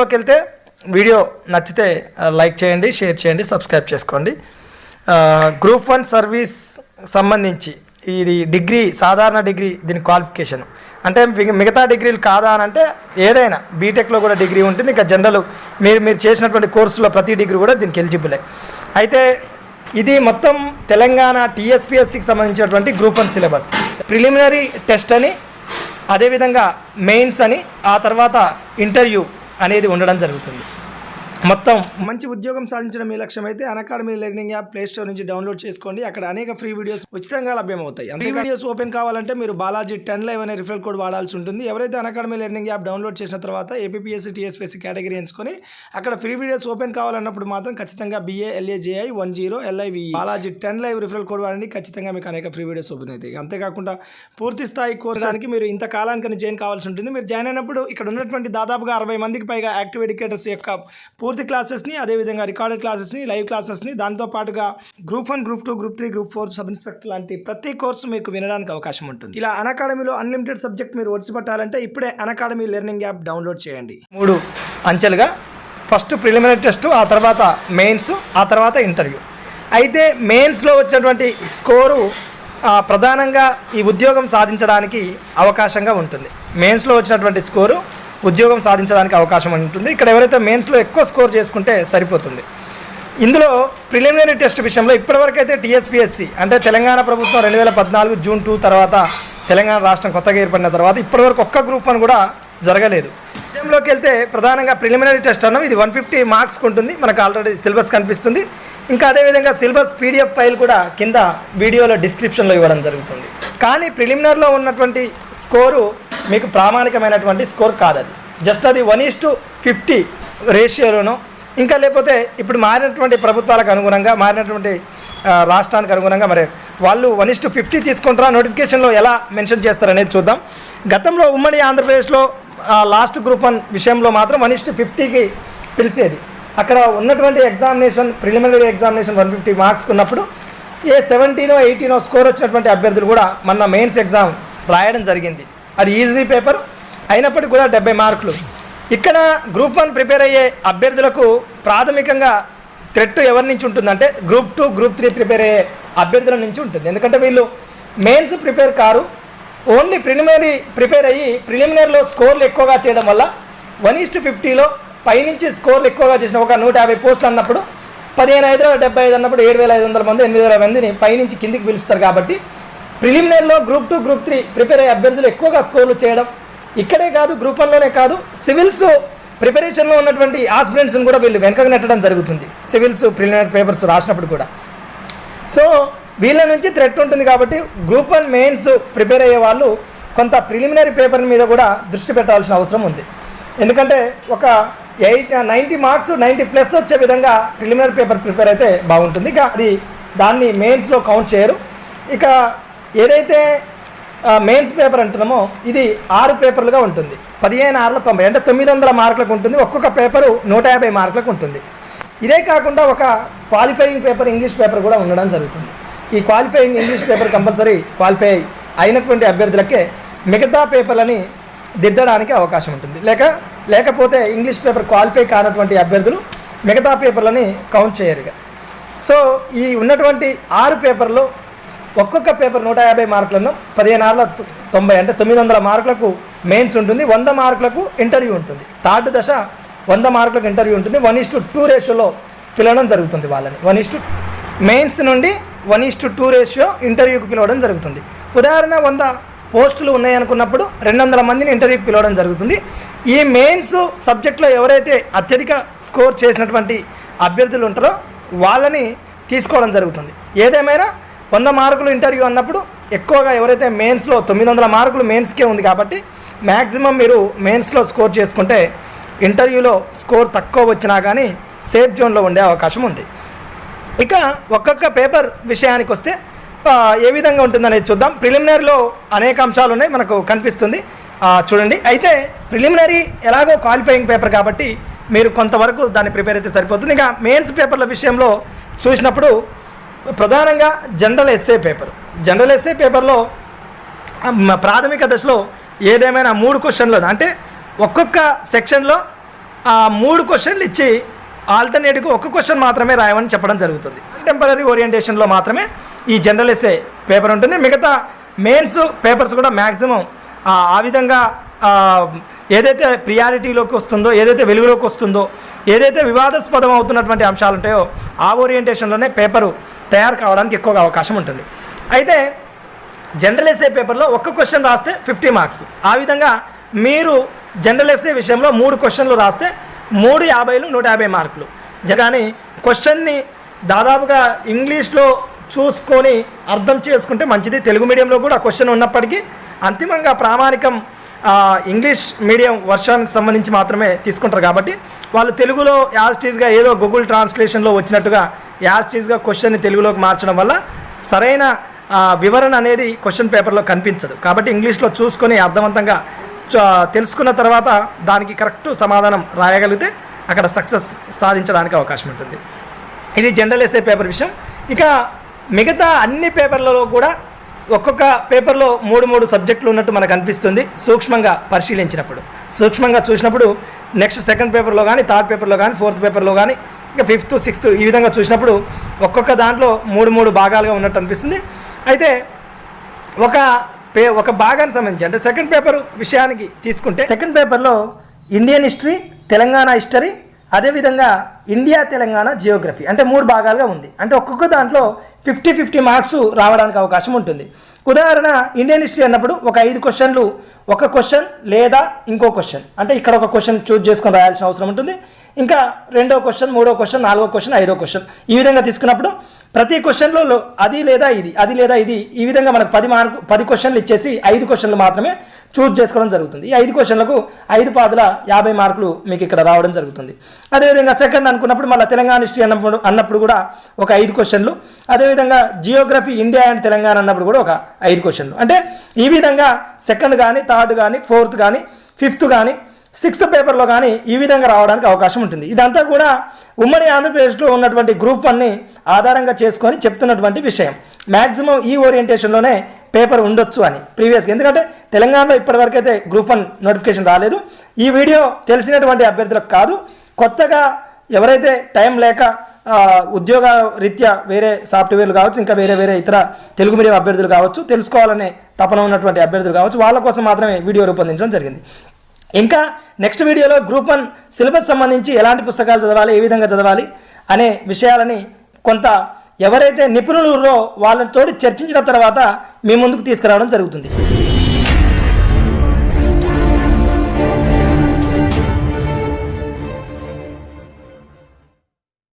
విషయంలోకి వెళ్తే వీడియో నచ్చితే లైక్ చేయండి, షేర్ చేయండి, సబ్స్క్రైబ్ చేసుకోండి. గ్రూప్ 1 సర్వీస్ సంబంధించి ఇది డిగ్రీ, సాధారణ డిగ్రీ దీని క్వాలిఫికేషన్ అంటే మిగతా డిగ్రీలు కాదా అని అంటే ఏదైనా బీటెక్లో కూడా డిగ్రీ ఉంటుంది. ఇంకా జనరల్ మీరు చేసినటువంటి కోర్సులో ప్రతి డిగ్రీ కూడా దీనికి ఎలిజిబులే. అయితే ఇది మొత్తం తెలంగాణ టీఎస్పీఎస్సికి సంబంధించినటువంటి గ్రూప్ 1 సిలబస్. ప్రిలిమినరీ టెస్ట్ అని, అదేవిధంగా మెయిన్స్ అని, ఆ తర్వాత ఇంటర్వ్యూ అనేది ఉండడం జరుగుతుంది. మొత్తం మంచి ఉద్యోగం సాధించడం మీ లక్ష్యం అయితే Unacademy learning app play store నుంచి డౌన్లోడ్ చేసుకోండి. అక్కడ అనేక ఫ్రీ వీడియోస్ ఉచితంగా లభ్యమవుతాయి. ఫ్రీ వీడియోస్ ఓపెన్ కావాలంటే మీరు బాలాజీ 10 లైవ్ అనే రిఫరల్ కోడ్ వాడాల్సి ఉంటుంది. ఎవరైతే అన్అకాడమీ లెర్నింగ్ యాప్ డౌన్లోడ్ చేసిన తర్వాత ఏపీఎస్సీ టీఎస్పీఎస్సీ కేటగిరీ ఎంచుకొని అక్కడ ఫ్రీ వీడియోస్ ఓపెన్ కావాలన్నప్పుడు మాత్రం ఖచ్చితంగా BALAJI 10 LIV Balaji 10 live referral code వాడండి. ఖచ్చితంగా మీకు అనేక ఫ్రీ వీడియోస్ ఓపెన్ అవుతాయి. అంతేకాకుండా పూర్తి స్థాయి కోర్సానికి మీరు ఇంత కాలానికి జాయిన్ కావాల్సి ఉంటుంది. మీరు జాయిన్ అయినప్పుడు ఇక్కడ ఉన్నటువంటి దాదాపుగా 60 మందికి పైగా యాక్టివ్ ఎడ్యుకేటర్స్ యొక్క పూర్తి క్లాసెస్ని, అదేవిధంగా రికార్డెడ్ క్లాసెస్ని, లైవ్ క్లాసెస్ని, దాంతోపాటుగా group 1, group 2, group 3, group 4 sub inspector లాంటి ప్రతి కోర్సు మీకు వినడానికి అవకాశం ఉంటుంది. ఇలా అన్అకాడమీలో అన్లిమిటెడ్ సబ్జెక్ట్ మీరు ఒడిసిపట్టాలంటే ఇప్పుడే అన్అకాడమీ లెర్నింగ్ యాప్ డౌన్లోడ్ చేయండి. 3 అంచెలుగా ఫస్ట్ ప్రిలిమినరీ టెస్ట్, ఆ తర్వాత మెయిన్స్, ఆ తర్వాత ఇంటర్వ్యూ. అయితే మెయిన్స్లో వచ్చేటువంటి స్కోరు ప్రధానంగా ఈ ఉద్యోగం సాధించడానికి అవకాశంగా ఉంటుంది. మెయిన్స్లో వచ్చినటువంటి స్కోరు ఉద్యోగం సాధించడానికి అవకాశం ఉంటుంది. ఇక్కడ ఎవరైతే మెయిన్స్లో ఎక్కువ స్కోర్ చేసుకుంటే సరిపోతుంది. ఇందులో ప్రిలిమినరీ టెస్ట్ విషయంలో ఇప్పటివరకు అయితే టీఎస్పీఎస్సీ అంటే తెలంగాణ ప్రభుత్వం 2014 జూన్ 2 తర్వాత తెలంగాణ రాష్ట్రం కొత్తగా ఏర్పడిన తర్వాత ఇప్పటివరకు ఒక్క గ్రూప్ 1 కూడా జరగలేదు. విషయంలోకి వెళ్తే ప్రధానంగా ప్రిలిమినరీ టెస్ట్ అన్నాం, ఇది 150 మార్క్స్కి ఉంటుంది. మనకు ఆల్రెడీ సిలబస్ కనిపిస్తుంది. ఇంకా అదేవిధంగా సిలబస్ PDF ఫైల్ కూడా కింద వీడియోలో డిస్క్రిప్షన్లో ఇవ్వడం జరుగుతుంది. కానీ ప్రిలిమినరీలో ఉన్నటువంటి స్కోరు మీకు ప్రామాణికమైనటువంటి స్కోర్ కాదు. అది జస్ట్ అది 1:50 రేషియోలోనో, ఇంకా లేకపోతే ఇప్పుడు మారినటువంటి ప్రభుత్వాలకు అనుగుణంగా, మారినటువంటి రాష్ట్రానికి అనుగుణంగా మరి వాళ్ళు 1:50 తీసుకుంటారా, నోటిఫికేషన్లో ఎలా మెన్షన్ చేస్తారనేది చూద్దాం. గతంలో ఉమ్మడి ఆంధ్రప్రదేశ్లో లాస్ట్ గ్రూప్ 1 విషయంలో మాత్రం 1:50కి పిలిచేది. అక్కడ ఉన్నటువంటి ఎగ్జామినేషన్, ప్రిలిమినరీ ఎగ్జామినేషన్ 150 మార్క్స్ ఉన్నప్పుడు 17 18 స్కోర్ వచ్చినటువంటి అభ్యర్థులు కూడా మొన్న మెయిన్స్ ఎగ్జామ్ రాయడం జరిగింది. అది ఈజీ పేపర్ అయినప్పటికీ కూడా 70 మార్కులు. ఇక్కడ గ్రూప్ 1 ప్రిపేర్ అయ్యే అభ్యర్థులకు ప్రాథమికంగా థ్రెట్ ఎవరి నుంచి ఉంటుందంటే గ్రూప్ 2, గ్రూప్ 3 ప్రిపేర్ అయ్యే అభ్యర్థుల నుంచి ఉంటుంది. ఎందుకంటే వీళ్ళు mains prepare car, only preliminary prepare అయ్యి ప్రిలిమినరీలో స్కోర్లు ఎక్కువగా చేయడం వల్ల 1:50లో పైనుంచి స్కోర్లు ఎక్కువగా చేసిన ఒక 150 పోస్టులు అన్నప్పుడు 15,575 అన్నప్పుడు 7,500 మంది, 8,000 మందిని పైనుంచి కిందికి పిలుస్తారు. కాబట్టి ప్రిలిమినరీలో గ్రూప్ 2, గ్రూప్ 3 ప్రిపేర్ అయ్యే అభ్యర్థులు ఎక్కువగా స్కోర్లు చేయడం ఇక్కడే కాదు, గ్రూప్ 1లోనే కాదు, సివిల్స్ ప్రిపరేషన్లో ఉన్నటువంటి ఆస్పిరెంట్స్ని కూడా వీళ్ళు వెనకకు నెట్టడం జరుగుతుంది. సివిల్స్ ప్రిలిమినరీ పేపర్స్ రాసినప్పుడు కూడా. సో వీళ్ళ నుంచి థ్రెట్ ఉంటుంది. కాబట్టి గ్రూప్ 1 మెయిన్స్ ప్రిపేర్ అయ్యే వాళ్ళు కొంత ప్రిలిమినరీ పేపర్ మీద కూడా దృష్టి పెట్టాల్సిన అవసరం ఉంది. ఎందుకంటే ఒక 90 మార్క్స్ 90+ వచ్చే విధంగా ప్రిలిమినరీ పేపర్ ప్రిపేర్ అయితే బాగుంటుంది. ఇక అది దాన్ని మెయిన్స్లో కౌంట్ చేయరు. ఇక ఏదైతే మెయిన్స్ పేపర్ అంటున్నామో ఇది 6 పేపర్లుగా ఉంటుంది. 15×6 అంటే 900 మార్కులకు ఉంటుంది. ఒక్కొక్క పేపరు 150 మార్కులకు ఉంటుంది. ఇదే కాకుండా ఒక క్వాలిఫైయింగ్ పేపర్ ఇంగ్లీష్ పేపర్ కూడా ఉండడం జరుగుతుంది. ఈ qualifying English paper compulsory qualify అయినటువంటి అభ్యర్థులకే మిగతా పేపర్లని దిద్దడానికి అవకాశం ఉంటుంది. లేకపోతే ఇంగ్లీష్ పేపర్ క్వాలిఫై కానటువంటి అభ్యర్థులు మిగతా పేపర్లని కౌంట్ చేయరుగా. సో ఈ ఉన్నటువంటి 6 పేపర్లో ఒక్కొక్క పేపర్ 150 మార్కులను 15×90 అంటే 900 మార్కులకు మెయిన్స్ ఉంటుంది. 100 మార్కులకు ఇంటర్వ్యూ ఉంటుంది. థర్డ్ దశ 100 మార్కులకు ఇంటర్వ్యూ ఉంటుంది. 1:2 రేషియోలో పిలవడం జరుగుతుంది వాళ్ళని. మెయిన్స్ నుండి 1:2 రేషియో ఇంటర్వ్యూకి పిలవడం జరుగుతుంది. ఉదాహరణ 100 పోస్టులు ఉన్నాయనుకున్నప్పుడు 200 మందిని ఇంటర్వ్యూకి పిలవడం జరుగుతుంది. ఈ మెయిన్స్ సబ్జెక్ట్లో ఎవరైతే అత్యధిక స్కోర్ చేసినటువంటి అభ్యర్థులు ఉంటారో వాళ్ళని తీసుకోవడం జరుగుతుంది. ఏదేమైనా 100 మార్కులు ఇంటర్వ్యూ అన్నప్పుడు ఎక్కువగా ఎవరైతే మెయిన్స్లో 900 మార్కులు మెయిన్స్కే ఉంది కాబట్టి మ్యాక్సిమం మీరు మెయిన్స్లో స్కోర్ చేసుకుంటే ఇంటర్వ్యూలో స్కోర్ తక్కువ వచ్చినా కానీ సేఫ్ జోన్లో ఉండే అవకాశం ఉంది. ఇక ఒక్కొక్క పేపర్ విషయానికి వస్తే ఏ విధంగా ఉంటుందనేది చూద్దాం. ప్రిలిమినరీలో అనేక అంశాలు ఉన్నాయి, మనకు కనిపిస్తుంది చూడండి. అయితే ప్రిలిమినరీ ఎలాగో క్వాలిఫైయింగ్ పేపర్ కాబట్టి మీరు కొంతవరకు దాన్ని ప్రిపేర్ అయితే సరిపోతుంది. ఇక మెయిన్స్ పేపర్ల విషయంలో చూసినప్పుడు ప్రధానంగా జనరల్ ఎస్ఏ పేపర్లో ప్రాథమిక దశలో ఏదేమైనా 3 క్వశ్చన్లు అంటే ఒక్కొక్క సెక్షన్లో 3 క్వశ్చన్లు ఇచ్చి ఆల్టర్నేటివ్గా ఒక క్వశ్చన్ మాత్రమే రాయమని చెప్పడం జరుగుతుంది. టెంపరీ ఓరియంటేషన్లో మాత్రమే ఈ జనరల్ ఎస్సే పేపర్ ఉంటుంది. మిగతా మెయిన్స్ పేపర్స్ కూడా మ్యాక్సిమం ఆ విధంగా ఏదైతే ప్రియారిటీలోకి వస్తుందో, ఏదైతే వెలుగులోకి వస్తుందో, ఏదైతే వివాదాస్పదం అవుతున్నటువంటి అంశాలు ఉంటాయో ఆ ఓరియంటేషన్లోనే పేపరు తయారు కావడానికి ఎక్కువగా అవకాశం ఉంటుంది. అయితే జనరల్ ఎస్సే పేపర్లో ఒక్క క్వశ్చన్ రాస్తే 50 మార్క్స్. ఆ విధంగా మీరు జనరల్ ఎస్సే విషయంలో 3 క్వశ్చన్లు రాస్తే 3 50లు 150 మార్కులు. కానీ క్వశ్చన్ని దాదాపుగా ఇంగ్లీష్లో చూసుకొని అర్థం చేసుకుంటే మంచిది. తెలుగు మీడియంలో కూడా క్వశ్చన్ ఉన్నప్పటికీ అంతిమంగా ప్రామాణికం ఇంగ్లీష్ మీడియం వర్షానికి సంబంధించి మాత్రమే తీసుకుంటారు. కాబట్టి వాళ్ళు తెలుగులో యాజ్టీజ్గా ఏదో గూగుల్ ట్రాన్స్లేషన్లో వచ్చినట్టుగా యాజ్టీజ్గా క్వశ్చన్ని తెలుగులోకి మార్చడం వల్ల సరైన వివరణ అనేది క్వశ్చన్ పేపర్లో కనిపించదు. కాబట్టి ఇంగ్లీష్లో చూసుకొని అర్థవంతంగా తెలుసుకున్న తర్వాత దానికి కరెక్ట్ సమాధానం రాయగలిగితే అక్కడ సక్సెస్ సాధించడానికి అవకాశం ఉంటుంది. ఇది జనరల్ ఎస్సే పేపర్ విషయం. ఇక మిగతా అన్ని పేపర్లలో కూడా ఒక్కొక్క పేపర్లో 3 సబ్జెక్టులు ఉన్నట్టు మనకు అనిపిస్తుంది. సూక్ష్మంగా పరిశీలించినప్పుడు, సూక్ష్మంగా చూసినప్పుడు నెక్స్ట్ సెకండ్ పేపర్లో కానీ, థర్డ్ పేపర్లో కానీ, ఫోర్త్ పేపర్లో కానీ, ఇక 5th 6th ఈ విధంగా చూసినప్పుడు ఒక్కొక్క దాంట్లో 3 భాగాలుగా ఉన్నట్టు అనిపిస్తుంది. అయితే ఒక భాగానికి సంబంధించి అంటే సెకండ్ పేపర్ విషయానికి తీసుకుంటే సెకండ్ పేపర్లో ఇండియన్ హిస్టరీ, తెలంగాణ హిస్టరీ, అదేవిధంగా ఇండియా తెలంగాణ జియోగ్రఫీ అంటే 3 భాగాలుగా ఉంది. అంటే ఒక్కొక్క దాంట్లో 50-50 మార్క్స్ రావడానికి అవకాశం ఉంటుంది. ఉదాహరణ ఇండియన్ హిస్టరీ అన్నప్పుడు ఒక 5 క్వశ్చన్లు, ఒక క్వశ్చన్ లేదా ఇంకో క్వశ్చన్ అంటే ఇక్కడ ఒక క్వశ్చన్ చూజ్ చేసుకొని రాయాల్సిన అవసరం ఉంటుంది. ఇంకా 2వ క్వశ్చన్, 3వ క్వశ్చన్, 4వ క్వశ్చన్, 5వ క్వశ్చన్ ఈ విధంగా తీసుకున్నప్పుడు ప్రతి క్వశ్చన్లో అది లేదా ఇది ఈ విధంగా మనకు 10 క్వశ్చన్లు ఇచ్చేసి 5 క్వశ్చన్లు మాత్రమే చూజ్ చేసుకోవడం జరుగుతుంది. ఈ 5 క్వశ్చన్లకు 5 పాదుల 50 మార్కులు మీకు ఇక్కడ రావడం జరుగుతుంది. అదేవిధంగా సెకండ్ అనుకున్నప్పుడు మళ్ళీ తెలంగాణ హిస్టరీ అన్నప్పుడు కూడా ఒక 5 క్వశ్చన్లు, అదేవిధంగా జియోగ్రఫీ ఇండియా అండ్ తెలంగాణ అన్నప్పుడు కూడా ఒక 5 క్వశ్చన్లు. అంటే ఈ విధంగా సెకండ్ కానీ, థర్డ్ కానీ, ఫోర్త్ కానీ, 5th కానీ, 6th పేపర్లో కానీ ఈ విధంగా రావడానికి అవకాశం ఉంటుంది. ఇదంతా కూడా ఉమ్మడి ఆంధ్రప్రదేశ్లో ఉన్నటువంటి గ్రూప్ 1ని ఆధారంగా చేసుకొని చెప్తున్నటువంటి విషయం. మ్యాక్సిమం ఈ ఓరియంటేషన్లోనే పేపర్ ఉండొచ్చు అని ప్రీవియస్గా, ఎందుకంటే తెలంగాణలో ఇప్పటివరకు అయితే గ్రూప్ 1 నోటిఫికేషన్ రాలేదు. ఈ వీడియో తెలిసినటువంటి అభ్యర్థులకు కాదు, కొత్తగా ఎవరైతే టైం లేక ఉద్యోగ రీత్యా వేరే సాఫ్ట్వేర్లు కావచ్చు, ఇంకా వేరే ఇతర తెలుగు మీడియం అభ్యర్థులు కావచ్చు, తెలుసుకోవాలనే తపన ఉన్నటువంటి అభ్యర్థులు కావచ్చు, వాళ్ళ కోసం మాత్రమే వీడియో రూపొందించడం జరిగింది. ఇంకా నెక్స్ట్ వీడియోలో గ్రూప్ 1 సిలబస్ సంబంధించి ఎలాంటి పుస్తకాలు చదవాలి, ఏ విధంగా చదవాలి అనే విషయాలని కొంత ఎవరైతే నిపుణులు వాళ్ళతో చర్చించిన తర్వాత మీ ముందుకు తీసుకురావడం జరుగుతుంది.